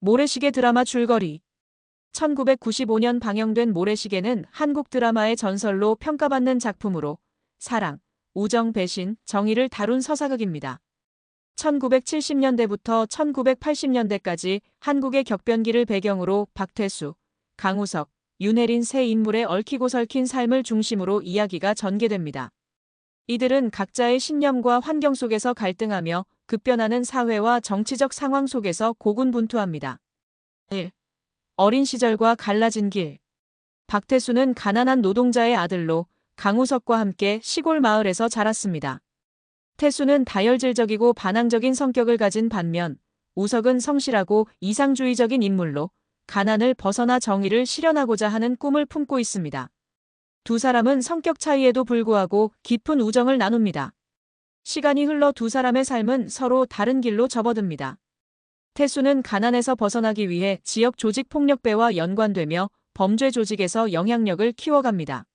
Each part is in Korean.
모래시계 드라마 줄거리. 1995년 방영된 모래시계는 한국 드라마의 전설로 평가받는 작품으로 사랑, 우정, 배신, 정의를 다룬 서사극입니다. 1970년대부터 1980년대까지 한국의 격변기를 배경으로 박태수, 강우석, 윤혜린 세 인물의 얽히고 설킨 삶을 중심으로 이야기가 전개됩니다. 이들은 각자의 신념과 환경 속에서 갈등하며 급변하는 사회와 정치적 상황 속에서 고군분투합니다. 1. 어린 시절과 갈라진 길. 박태수는 가난한 노동자의 아들로 강우석과 함께 시골 마을에서 자랐습니다. 태수는 다혈질적이고 반항적인 성격을 가진 반면 우석은 성실하고 이상주의적인 인물로 가난을 벗어나 정의를 실현하고자 하는 꿈을 품고 있습니다. 두 사람은 성격 차이에도 불구하고 깊은 우정을 나눕니다. 시간이 흘러 두 사람의 삶은 서로 다른 길로 접어듭니다. 태수는 가난에서 벗어나기 위해 지역 조직 폭력배와 연관되며 범죄 조직에서 영향력을 키워갑니다.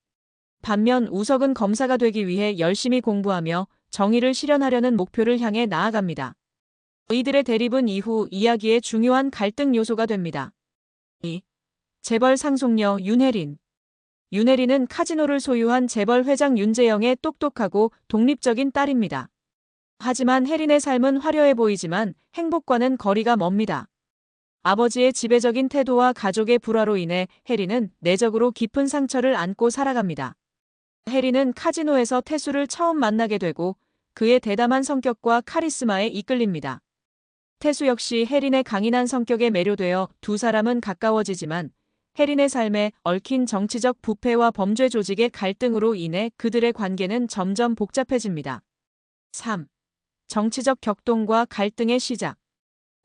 반면 우석은 검사가 되기 위해 열심히 공부하며 정의를 실현하려는 목표를 향해 나아갑니다. 이들의 대립은 이후 이야기의 중요한 갈등 요소가 됩니다. 2. 재벌 상속녀 윤혜린. 윤혜린은 카지노를 소유한 재벌 회장 윤재영의 똑똑하고 독립적인 딸입니다. 하지만 혜린의 삶은 화려해 보이지만 행복과는 거리가 멉니다. 아버지의 지배적인 태도와 가족의 불화로 인해 혜린은 내적으로 깊은 상처를 안고 살아갑니다. 혜린은 카지노에서 태수를 처음 만나게 되고 그의 대담한 성격과 카리스마에 이끌립니다. 태수 역시 혜린의 강인한 성격에 매료되어 두 사람은 가까워지지만 혜린의 삶에 얽힌 정치적 부패와 범죄 조직의 갈등으로 인해 그들의 관계는 점점 복잡해집니다. 3. 정치적 격동과 갈등의 시작.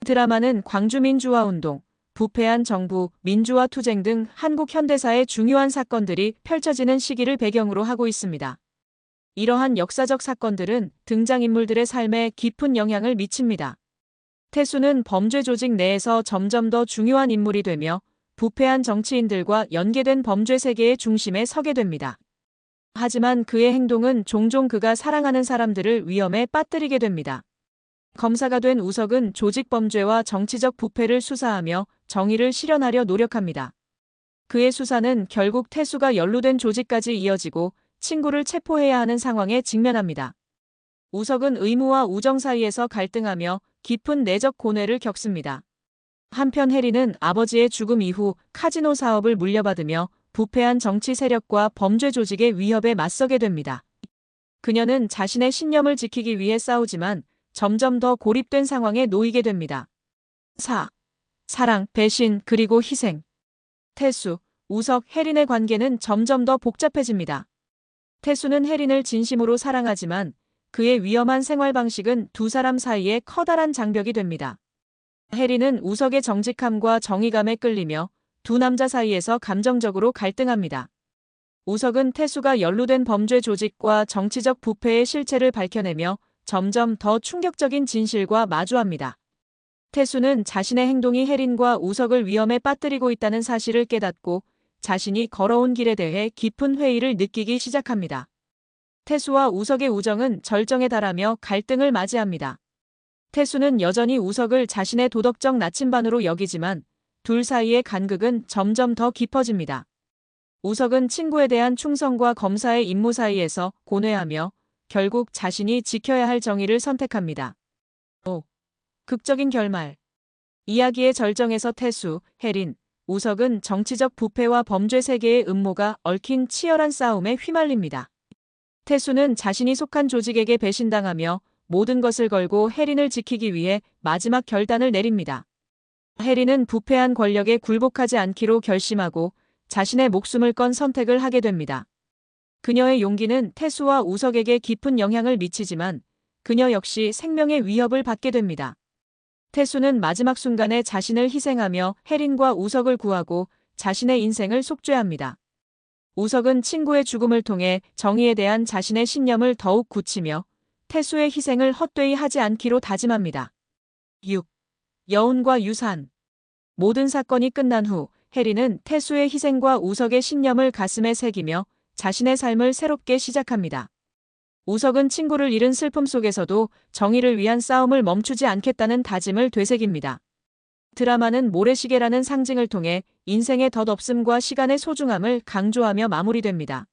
드라마는 광주민주화운동, 부패한 정부, 민주화 투쟁 등 한국 현대사의 중요한 사건들이 펼쳐지는 시기를 배경으로 하고 있습니다. 이러한 역사적 사건들은 등장인물들의 삶에 깊은 영향을 미칩니다. 태수는 범죄 조직 내에서 점점 더 중요한 인물이 되며 부패한 정치인들과 연계된 범죄 세계의 중심에 서게 됩니다. 하지만 그의 행동은 종종 그가 사랑하는 사람들을 위험에 빠뜨리게 됩니다. 검사가 된 우석은 조직 범죄와 정치적 부패를 수사하며 정의를 실현하려 노력합니다. 그의 수사는 결국 태수가 연루된 조직까지 이어지고 친구를 체포해야 하는 상황에 직면합니다. 우석은 의무와 우정 사이에서 갈등하며 깊은 내적 고뇌를 겪습니다. 한편 혜린은 아버지의 죽음 이후 카지노 사업을 물려받으며 부패한 정치 세력과 범죄 조직의 위협에 맞서게 됩니다. 그녀는 자신의 신념을 지키기 위해 싸우지만 점점 더 고립된 상황에 놓이게 됩니다. 4. 사랑, 배신, 그리고 희생. 태수, 우석, 혜린의 관계는 점점 더 복잡해집니다. 태수는 혜린을 진심으로 사랑하지만 그의 위험한 생활 방식은 두 사람 사이에 커다란 장벽이 됩니다. 혜린은 우석의 정직함과 정의감에 끌리며 두 남자 사이에서 감정적으로 갈등합니다. 우석은 태수가 연루된 범죄 조직과 정치적 부패의 실체를 밝혀내며 점점 더 충격적인 진실과 마주합니다. 태수는 자신의 행동이 혜린과 우석을 위험에 빠뜨리고 있다는 사실을 깨닫고 자신이 걸어온 길에 대해 깊은 회의를 느끼기 시작합니다. 태수와 우석의 우정은 절정에 달하며 갈등을 맞이합니다. 태수는 여전히 우석을 자신의 도덕적 나침반으로 여기지만 둘 사이의 간극은 점점 더 깊어집니다. 우석은 친구에 대한 충성과 검사의 임무 사이에서 고뇌하며 결국 자신이 지켜야 할 정의를 선택합니다. 5. 극적인 결말. 이야기의 절정에서 태수, 혜린, 우석은 정치적 부패와 범죄 세계의 음모가 얽힌 치열한 싸움에 휘말립니다. 태수는 자신이 속한 조직에게 배신당하며 모든 것을 걸고 혜린을 지키기 위해 마지막 결단을 내립니다. 혜린은 부패한 권력에 굴복하지 않기로 결심하고 자신의 목숨을 건 선택을 하게 됩니다. 그녀의 용기는 태수와 우석에게 깊은 영향을 미치지만 그녀 역시 생명의 위협을 받게 됩니다. 태수는 마지막 순간에 자신을 희생하며 혜린과 우석을 구하고 자신의 인생을 속죄합니다. 우석은 친구의 죽음을 통해 정의에 대한 자신의 신념을 더욱 굳히며 태수의 희생을 헛되이 하지 않기로 다짐합니다. 6. 여운과 유산. 모든 사건이 끝난 후 혜린은 태수의 희생과 우석의 신념을 가슴에 새기며 자신의 삶을 새롭게 시작합니다. 우석은 친구를 잃은 슬픔 속에서도 정의를 위한 싸움을 멈추지 않겠다는 다짐을 되새깁니다. 드라마는 모래시계라는 상징을 통해 인생의 덧없음과 시간의 소중함을 강조하며 마무리됩니다.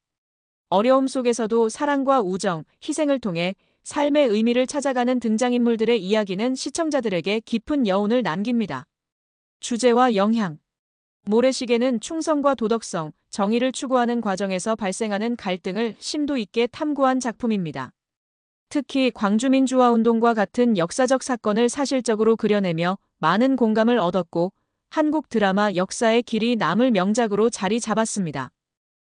어려움 속에서도 사랑과 우정, 희생을 통해 삶의 의미를 찾아가는 등장인물들의 이야기는 시청자들에게 깊은 여운을 남깁니다. 주제와 영향. 모래시계는 충성과 도덕성, 정의를 추구하는 과정에서 발생하는 갈등을 심도 있게 탐구한 작품입니다. 특히 광주민주화운동과 같은 역사적 사건을 사실적으로 그려내며 많은 공감을 얻었고 한국 드라마 역사에 길이 남을 명작으로 자리 잡았습니다.